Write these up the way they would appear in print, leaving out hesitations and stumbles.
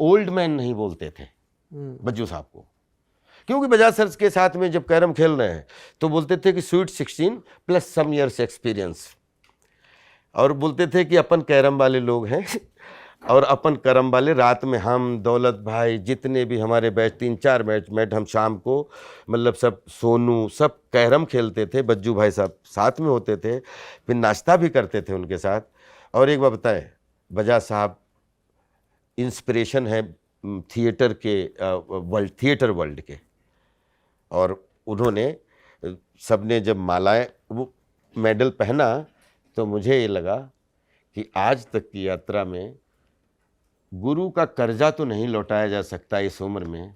Old man नहीं बोलते थे बज्जू साहब को, क्योंकि बजाज सर के साथ में जब कैरम खेल रहे हैं तो बोलते थे कि sweet 16 plus some years experience, और बोलते थे कि अपन कैरम वाले लोग हैं और अपन करम वाले। रात में हम दौलत भाई जितने भी हमारे बैच 3-4 मैच हम शाम को मतलब सब सोनू सब कैरम खेलते थे, बज्जू भाई साहब साथ में होते थे, फिर नाश्ता भी करते थे उनके साथ। और एक बात बताएं, बजाज साहब इंस्पिरेशन है थिएटर के वर्ल्ड, थिएटर वर्ल्ड के, और उन्होंने सबने जब मालाएं वो मेडल पहना तो मुझे ये लगा कि आज तक की यात्रा में गुरु का कर्जा तो नहीं लौटाया जा सकता इस उम्र में,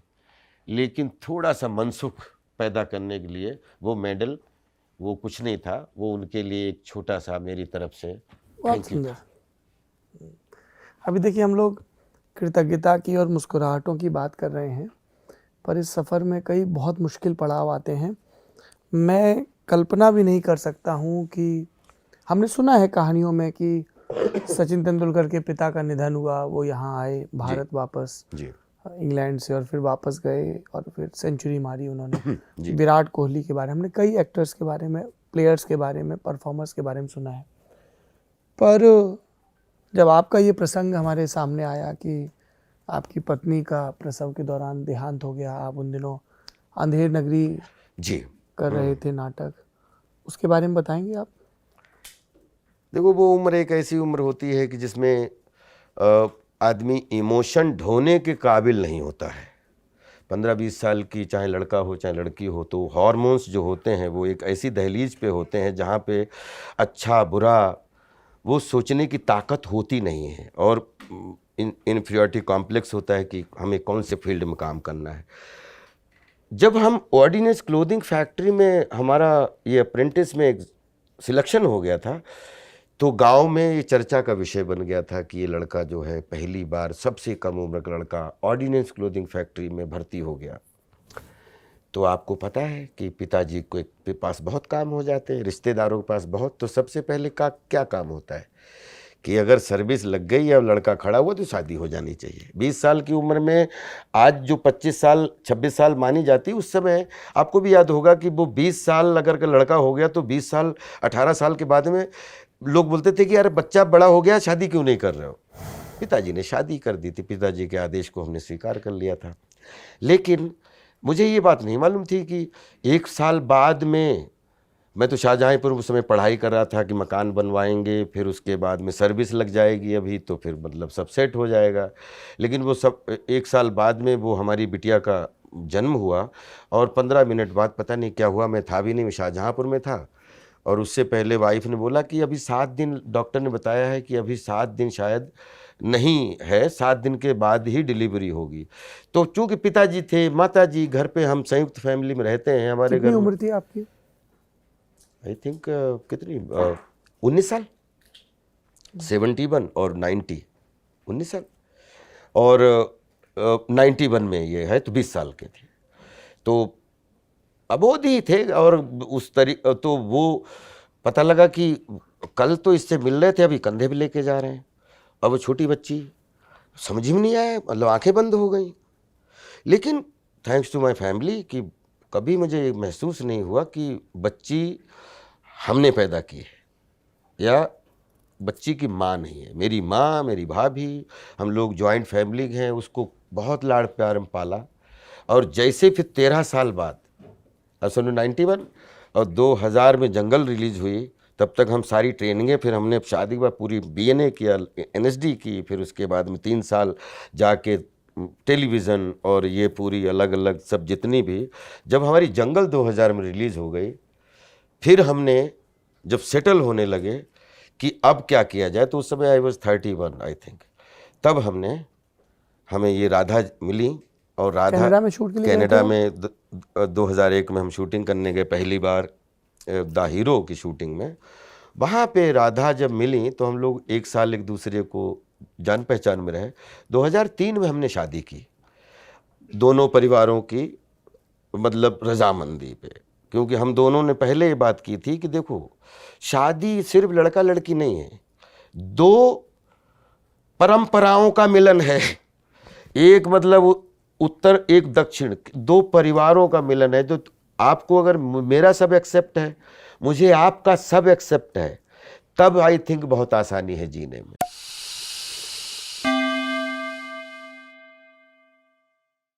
लेकिन थोड़ा सा मनसुख पैदा करने के लिए वो मेडल, वो कुछ नहीं था, वो उनके लिए एक छोटा सा मेरी तरफ से थैंक यू। अभी देखिए हम लोग कृतज्ञता की और मुस्कुराहटों की बात कर रहे हैं, पर इस सफ़र में कई बहुत मुश्किल पड़ाव आते हैं। मैं कल्पना भी नहीं कर सकता हूँ कि हमने सुना है कहानियों में कि सचिन तेंदुलकर के पिता का निधन हुआ, वो यहाँ आए भारत वापस इंग्लैंड से, और फिर वापस गए और फिर सेंचुरी मारी उन्होंने। विराट कोहली के बारे में हमने कई एक्टर्स के बारे में, प्लेयर्स के बारे में, परफॉर्मर्स के बारे में सुना है, पर जब आपका ये प्रसंग हमारे सामने आया कि आपकी पत्नी का प्रसव के दौरान देहांत हो गया, आप उन दिनों अंधेर नगरी कर रहे थे नाटक, उसके बारे में बताएंगे आप? देखो, वो उम्र एक ऐसी उम्र होती है कि जिसमें आदमी इमोशन ढोने के काबिल नहीं होता है। 15-20 साल की चाहे लड़का हो चाहे लड़की हो, तो हार्मोन्स जो होते हैं वो एक ऐसी दहलीज पे होते हैं जहाँ पे अच्छा बुरा वो सोचने की ताकत होती नहीं है, और इन्फीरियरिटी कॉम्प्लेक्स होता है कि हमें कौन से फील्ड में काम करना है। जब हम ऑर्डिनेंस क्लोथिंग फैक्ट्री में हमारा ये अप्रेंटिस में एक सिलेक्शन हो गया था, तो गांव में ये चर्चा का विषय बन गया था कि ये लड़का जो है पहली बार सबसे कम उम्र का लड़का ऑर्डिनेंस क्लोथिंग फैक्ट्री में भर्ती हो गया। तो आपको पता है कि पिताजी के पास बहुत काम हो जाते हैं, रिश्तेदारों के पास बहुत, तो सबसे पहले का क्या काम होता है कि अगर सर्विस लग गई या लड़का खड़ा हुआ तो शादी हो जानी चाहिए। 20 साल की उम्र में आज जो 25 साल 26 साल मानी जाती है, उस समय आपको भी याद होगा कि वो 20 साल अगर का लड़का हो गया तो 20 साल 18 साल के बाद में लोग बोलते थे कि यार बच्चा बड़ा हो गया, शादी क्यों नहीं कर रहे हो। पिताजी ने शादी कर दी थी, पिताजी के आदेश को हमने स्वीकार कर लिया था। लेकिन मुझे ये बात नहीं मालूम थी कि 1 साल बाद में, मैं तो शाहजहाँपुर उस समय पढ़ाई कर रहा था कि मकान बनवाएंगे, फिर उसके बाद में सर्विस लग जाएगी अभी, तो फिर मतलब सब सेट हो जाएगा। लेकिन वो सब 1 साल बाद में वो हमारी बिटिया का जन्म हुआ, और 15 मिनट बाद पता नहीं क्या हुआ, मैं था भी नहीं, मैं शाहजहाँपुर में था, और उससे पहले वाइफ ने बोला कि अभी 7 दिन, डॉक्टर ने बताया है कि अभी 7 दिन शायद नहीं है, 7 दिन के बाद ही डिलीवरी होगी। तो चूँकि पिताजी थे, माताजी, घर पे हम संयुक्त फैमिली में रहते हैं, हमारे घर। कितनी उम्र थी आपकी? आई थिंक कितनी 19 साल, 71 और 90, 19 साल, और 91 में ये है तो 20 साल के थे, तो अबोध ही थे। और उस तो वो पता लगा कि कल तो इससे मिल रहे थे, अभी कंधे भी लेके जा रहे हैं। अब वो छोटी बच्ची, समझ ही नहीं आया, मतलब आंखें बंद हो गई। लेकिन थैंक्स टू माय फैमिली कि कभी मुझे महसूस नहीं हुआ कि बच्ची हमने पैदा की है या बच्ची की माँ नहीं है। मेरी माँ, मेरी भाभी, हम लोग जॉइंट फैमिली हैं, उसको बहुत लाड़ प्यार में पाला। और जैसे फिर 13 साल बाद 91 और 2000 में जंगल रिलीज़ हुई, तब तक हम सारी ट्रेनिंगें, फिर हमने शादी के बाद पूरी BNA किया, NSD की, फिर उसके बाद में 3 साल जाके टेलीविज़न और ये पूरी अलग अलग सब जितनी भी, जब हमारी जंगल 2000 में रिलीज़ हो गई, फिर हमने जब सेटल होने लगे कि अब क्या किया जाए, तो उस समय आई वॉज 31 आई थिंक, तब हमें ये राधा मिली। और राधा कनाडा में शूट के लिए कनाडा में 2001 में हम शूटिंग करने गए पहली बार, द हीरो की शूटिंग में। वहाँ पे राधा जब मिली तो हम लोग 1 साल एक दूसरे को जान पहचान में रहे। 2003 में हमने शादी की, दोनों परिवारों की मतलब रजामंदी पे, क्योंकि हम दोनों ने पहले ये बात की थी कि देखो, शादी सिर्फ लड़का लड़की नहीं है, 2 परंपराओं का मिलन है। एक मतलब उत्तर एक दक्षिण, दो परिवारों का मिलन है। तो आपको अगर मेरा सब एक्सेप्ट है, मुझे आपका सब एक्सेप्ट है, तब आई थिंक बहुत आसानी है जीने में।